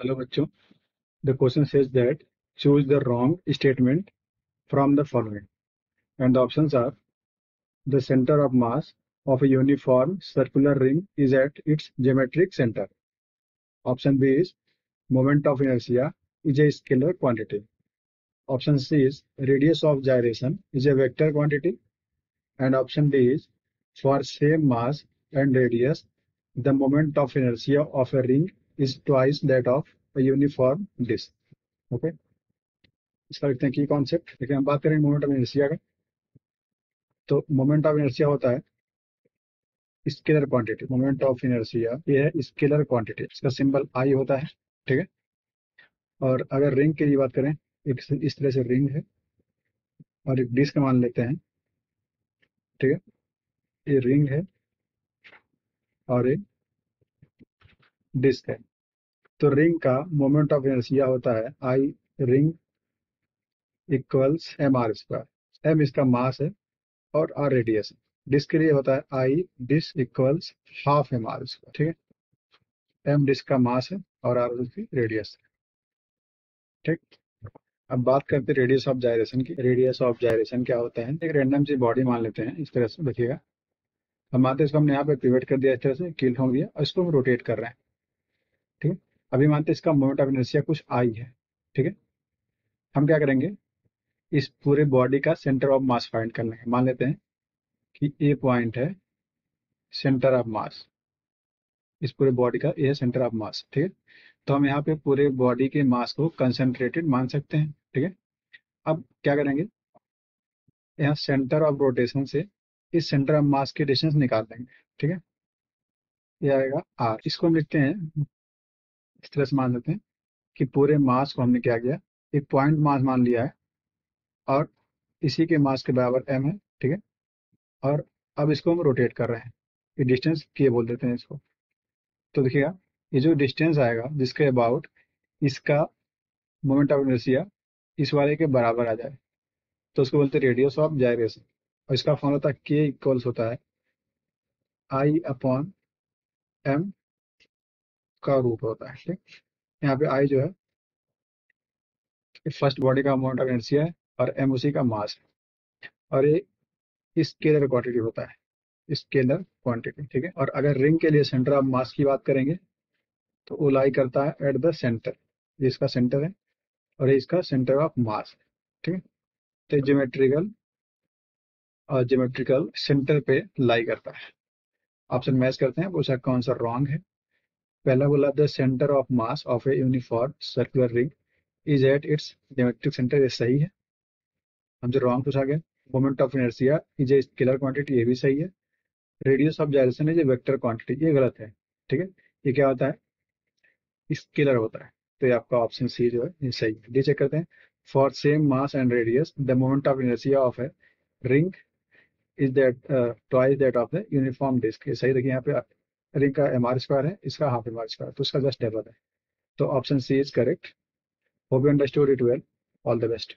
Hello बच्चों, the question says that choose the wrong statement from the following, and the options are: the center of mass of a uniform circular ring is at its geometric center. Option B is moment of inertia is a scalar quantity. Option C is radius of gyration is a vector quantity, and option D is for same mass and radius, the moment of inertia of a ring is twice that of a uniform disk. Okay. इसका लिखते हैं की concept. देखिए हम बात करेंगे moment of inertia का। तो मोमेंट ऑफ इनर्शिया होता है scalar quantity. Moment of inertia ये है स्केलर क्वांटिटी, इसका सिंबल आई होता है। ठीक है। और अगर रिंग की बात करें, एक इस तरह से रिंग है और एक डिस्क मान लेते हैं। ठीक है, ये रिंग है और एक डिस्क है। तो रिंग का मोमेंट ऑफ इनर्शिया होता है I ring equals M R square. M इसका मास है और आर रेडियस है। डिस्क के लिए होता है I disc equals half M R square. ठीक है, एम डिस्क का मास है और आर उसकी रेडियस है। ठीक। अब बात करते हैं रेडियस ऑफ जायरेशन की। रेडियस ऑफ जायरेशन क्या होता है? एक रैंडम सी बॉडी मान लेते हैं इस तरह से। देखिएगा, हम मानते हैं इसको हमने यहाँ पे पिवट कर दिया, इस तरह से कील ठोक दिया और इसको हम रोटेट कर रहे हैं। ठीक है, अभी मानते हैं इसका मोमेंट ऑफ इनर्शिया कुछ आई है। ठीक है, हम क्या करेंगे, इस पूरे बॉडी का सेंटर ऑफ मास फाइंड करना है। मान लेते हैं कि ए पॉइंट है सेंटर ऑफ मास, इस पूरे बॉडी का ये है सेंटर ऑफ मास। ठीक है, तो हम यहाँ पे पूरे बॉडी के मास को कंसंट्रेटेड मान सकते हैं। ठीक है, अब क्या करेंगे, यहाँ सेंटर ऑफ रोटेशन से इस सेंटर ऑफ मास की डिस्टेंस निकाल देंगे। ठीक है, ये आएगा आर। इसको हम लिखते हैं इस तरह से, मान लेते हैं कि पूरे मास को हमने क्या किया, एक पॉइंट मास मान लिया है और इसी के मास के बराबर एम है। ठीक है, और अब इसको हम रोटेट कर रहे हैं, ये डिस्टेंस के बोल देते हैं इसको। तो देखिएगा, ये जो डिस्टेंस आएगा जिसके अबाउट इसका मोमेंट ऑफ इनर्शिया इस वाले के बराबर आ जाए, तो उसको बोलते हैं रेडियस ऑफ जायरेशन। और इसका फॉर्मूला होता है के इक्वल्स होता है आई अपॉन एम का रूट होता है। ठीक, यहाँ पे आई जो है फर्स्ट बॉडी का मोमेंट ऑफ इनर्शिया है और एम उसी का मास है, और ये स्केलर क्वांटिटी होता है, स्केलर क्वांटिटी। ठीक है, और अगर रिंग के लिए सेंटर ऑफ मास की बात करेंगे तो वो लाई करता है एट द सेंटर। ये इसका सेंटर है और ये इसका सेंटर ऑफ मास है। ठीक है, तो ज्योमेट्रिकल सेंटर पे लाई करता है। ऑप्शन मैच करते हैं, पूछा कौन सा रॉन्ग है। पहला बोला the centre of mass of a uniform circular ring is at its geometric centre, ये सही है। हमसे रॉन्ग पूछा गया। Moment of inertia is a scalar quantity, ये भी सही है। Radius of gyration is a vector quantity, ये गलत है। ठीक है, ये क्या होता है, स्केलर होता है। तो ये आपका ऑप्शन सी जो है ये सही है। डी चेक करते हैं। For same mass and radius the moment of inertia of a ring is that twice that of the uniform disc, ये सही। देखिए यहाँ पे रिंग का एम आर स्क्वायर है, इसका हाफ एम आर स्क्वायर, तो इसका जस्ट डबल है। तो option C is correct. Hope you understood it well. All the best.